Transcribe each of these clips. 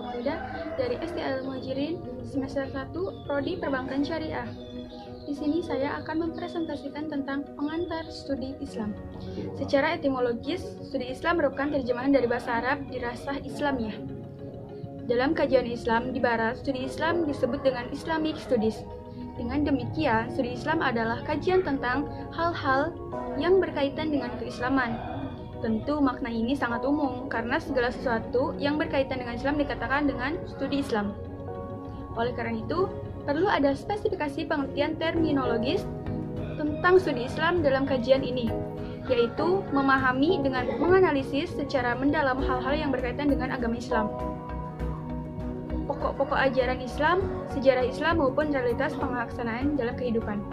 Maulida dari SD Al-Muhajirin semester 1 Prodi Perbankan Syariah. Di sini saya akan mempresentasikan tentang pengantar studi Islam. Secara etimologis, studi Islam merupakan terjemahan dari bahasa Arab dirasah Islamiyah. Dalam kajian Islam di Barat, studi Islam disebut dengan Islamic Studies. Dengan demikian, studi Islam adalah kajian tentang hal-hal yang berkaitan dengan keislaman. Tentu makna ini sangat umum, karena segala sesuatu yang berkaitan dengan Islam dikatakan dengan studi Islam. Oleh karena itu, perlu ada spesifikasi pengertian terminologis tentang studi Islam dalam kajian ini, yaitu memahami dengan menganalisis secara mendalam hal-hal yang berkaitan dengan agama Islam, pokok-pokok ajaran Islam, sejarah Islam maupun realitas pelaksanaan dalam kehidupan.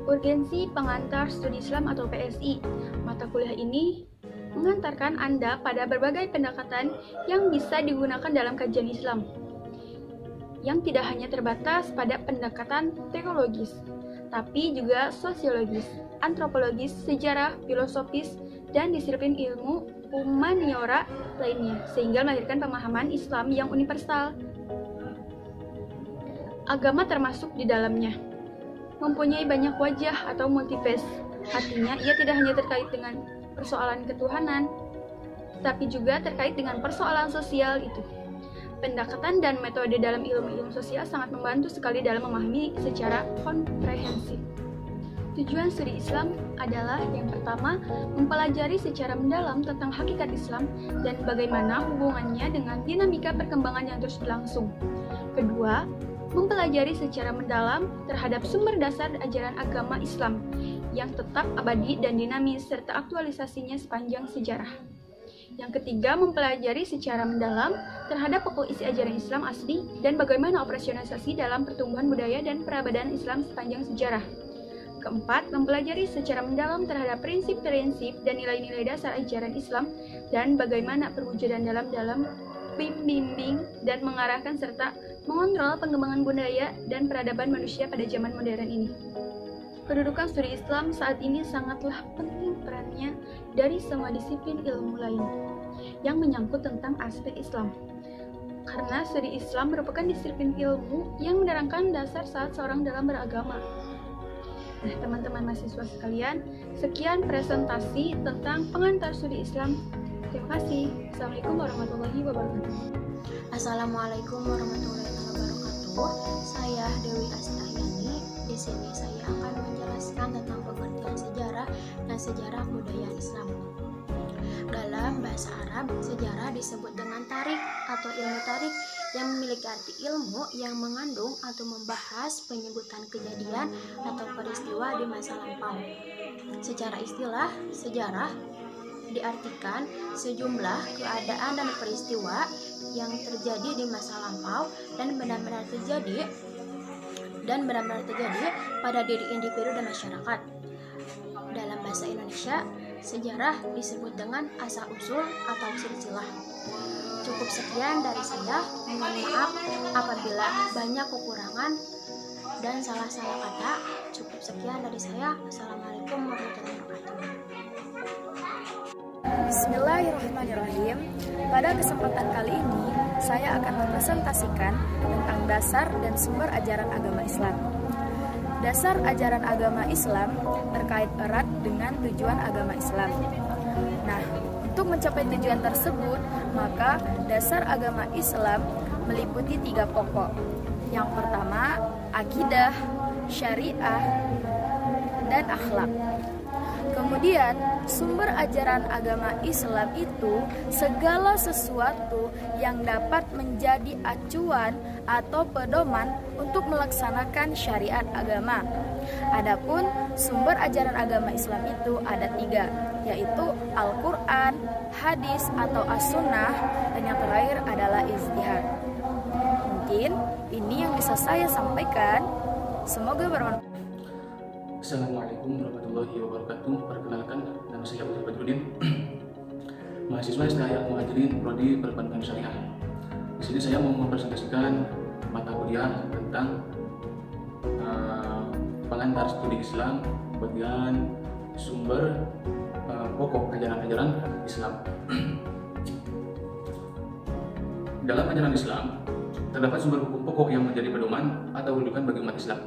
Urgensi pengantar studi Islam atau PSI. Mata kuliah ini mengantarkan Anda pada berbagai pendekatan yang bisa digunakan dalam kajian Islam, yang tidak hanya terbatas pada pendekatan teologis, tapi juga sosiologis, antropologis, sejarah, filosofis, dan disiplin ilmu humaniora lainnya, sehingga melahirkan pemahaman Islam yang universal. Agama termasuk di dalamnya, mempunyai banyak wajah atau multiface. Artinya, ia tidak hanya terkait dengan persoalan ketuhanan, tapi juga terkait dengan persoalan sosial itu. Pendekatan dan metode dalam ilmu-ilmu sosial sangat membantu sekali dalam memahami secara komprehensif. Tujuan studi Islam adalah yang pertama, mempelajari secara mendalam tentang hakikat Islam dan bagaimana hubungannya dengan dinamika perkembangan yang terus berlangsung. Kedua, mempelajari secara mendalam terhadap sumber dasar ajaran agama Islam yang tetap abadi dan dinamis serta aktualisasinya sepanjang sejarah. Yang ketiga, mempelajari secara mendalam terhadap pokok isi ajaran Islam asli dan bagaimana operasionalisasi dalam pertumbuhan budaya dan peradaban Islam sepanjang sejarah. Keempat, mempelajari secara mendalam terhadap prinsip-prinsip dan nilai-nilai dasar ajaran Islam dan bagaimana perwujudan dalam membimbing dan mengarahkan serta mengontrol pengembangan budaya dan peradaban manusia pada zaman modern ini. Kedudukan studi Islam saat ini sangatlah penting perannya dari semua disiplin ilmu lain yang menyangkut tentang aspek Islam. Karena studi Islam merupakan disiplin ilmu yang menerangkan dasar saat seorang dalam beragama. Nah, teman-teman mahasiswa sekalian, sekian presentasi tentang pengantar studi Islam. Terima kasih. Assalamualaikum warahmatullahi wabarakatuh. Assalamualaikum warahmatullahi wabarakatuh. Saya Dewi Astahyani. Di sini saya akan menjelaskan tentang pengertian sejarah dan sejarah budaya Islam. Dalam bahasa Arab, sejarah disebut dengan tarik atau ilmu tarik yang memiliki arti ilmu yang mengandung atau membahas penyebutan kejadian atau peristiwa di masa lampau. Secara istilah, sejarah diartikan sejumlah keadaan dan peristiwa yang terjadi di masa lampau dan benar-benar terjadi pada diri individu dan masyarakat. Dalam bahasa Indonesia, sejarah disebut dengan asal-usul atau silsilah. Cukup sekian dari saya. Mohon maaf apabila banyak kekurangan dan salah-salah kata. Cukup sekian dari saya. Assalamualaikum warahmatullahi wabarakatuh. Bismillahirrahmanirrahim. Pada kesempatan kali ini, saya akan mempresentasikan tentang dasar dan sumber ajaran agama Islam. Dasar ajaran agama Islam terkait erat dengan tujuan agama Islam. Nah, untuk mencapai tujuan tersebut, maka dasar agama Islam meliputi 3 pokok. Yang pertama, akidah, syariah, dan akhlak. Kemudian, sumber ajaran agama Islam itu segala sesuatu yang dapat menjadi acuan atau pedoman untuk melaksanakan syariat agama. Adapun sumber ajaran agama Islam itu ada 3, yaitu Al-Quran, hadis atau as-sunnah, dan yang terakhir adalah ijtihad. Mungkin ini yang bisa saya sampaikan. Semoga bermanfaat. Assalamualaikum warahmatullahi wabarakatuh. Perkenalkan, nama saya Abdul Badrudin, mahasiswa SD Al-Muhajirin Prodi Perbankan Syariah. Di sini saya mau mempresentasikan mata kuliah tentang pengantar studi Islam bagian sumber pokok ajaran-ajaran Islam. dalam ajaran Islam terdapat sumber hukum pokok yang menjadi pedoman atau rujukan bagi umat Islam.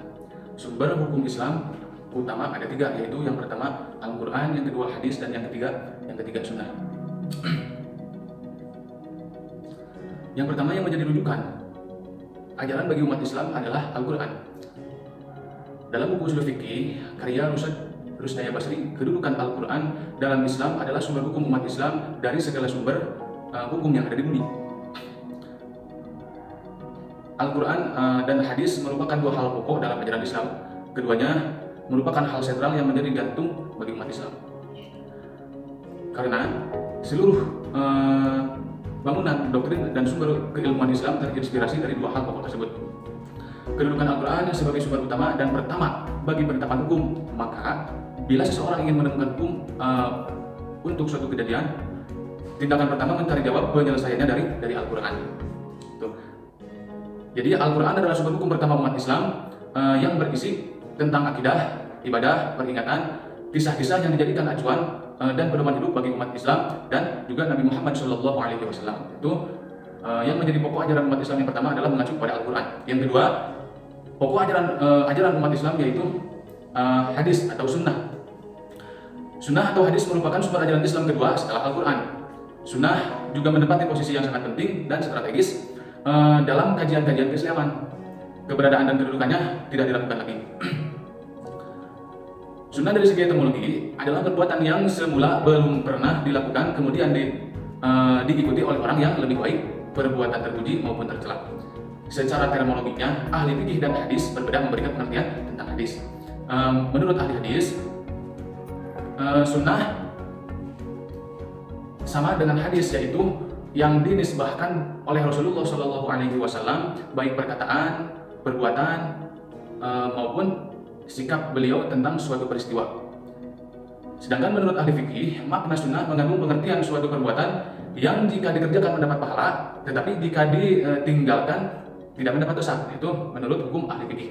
Sumber hukum Islam utama ada 3, yaitu yang pertama Al-Quran, yang kedua hadis, dan yang ketiga sunnah. Yang pertama yang menjadi rujukan ajaran bagi umat Islam adalah Al-Quran. Dalam buku ushul fikih karya Rushdaya Basri, kedudukan Al-Quran dalam Islam adalah sumber hukum umat Islam dari segala sumber hukum yang ada di bumi. Al-Quran dan hadis merupakan 2 hal pokok dalam ajaran Islam. Keduanya merupakan hal sentral yang menjadi jantung bagi umat Islam. Karena seluruh bangunan, doktrin, dan sumber keilmuan Islam terinspirasi dari 2 hal pokok tersebut. Kedudukan Al-Quran sebagai sumber utama dan pertama bagi penetapan hukum, maka bila seseorang ingin menemukan hukum untuk suatu kejadian, tindakan pertama mencari jawab penyelesaiannya dari Al-Quran. Jadi Al-Quran adalah sumber hukum pertama umat Islam yang berisi tentang akidah, ibadah, peringatan, kisah-kisah yang dijadikan acuan dan pedoman hidup bagi umat Islam dan juga Nabi Muhammad SAW. Itu yang menjadi pokok ajaran umat Islam yang pertama adalah mengacu kepada Al-Quran. Yang kedua, pokok ajaran umat Islam yaitu hadis atau sunnah. Sunnah atau hadis merupakan sumber ajaran Islam kedua setelah Al-Quran. Sunnah juga menempati posisi yang sangat penting dan strategis dalam kajian-kajian keislaman. Keberadaan dan kedudukannya tidak diragukan lagi. Sunnah dari segi etimologi adalah perbuatan yang semula belum pernah dilakukan kemudian diikuti oleh orang yang lebih baik, perbuatan terpuji maupun tercela. Secara terminologinya, ahli fikih dan hadis berbeda memberikan pengertian tentang hadis. Menurut ahli hadis, sunnah sama dengan hadis, yaitu yang dinisbahkan oleh Rasulullah SAW, baik perkataan, perbuatan, maupun sikap beliau tentang suatu peristiwa. Sedangkan menurut ahli fikih, makna sunnah mengandung pengertian suatu perbuatan yang jika dikerjakan mendapat pahala, tetapi jika ditinggalkan tidak mendapat dosa. Itu menurut hukum ahli fikih.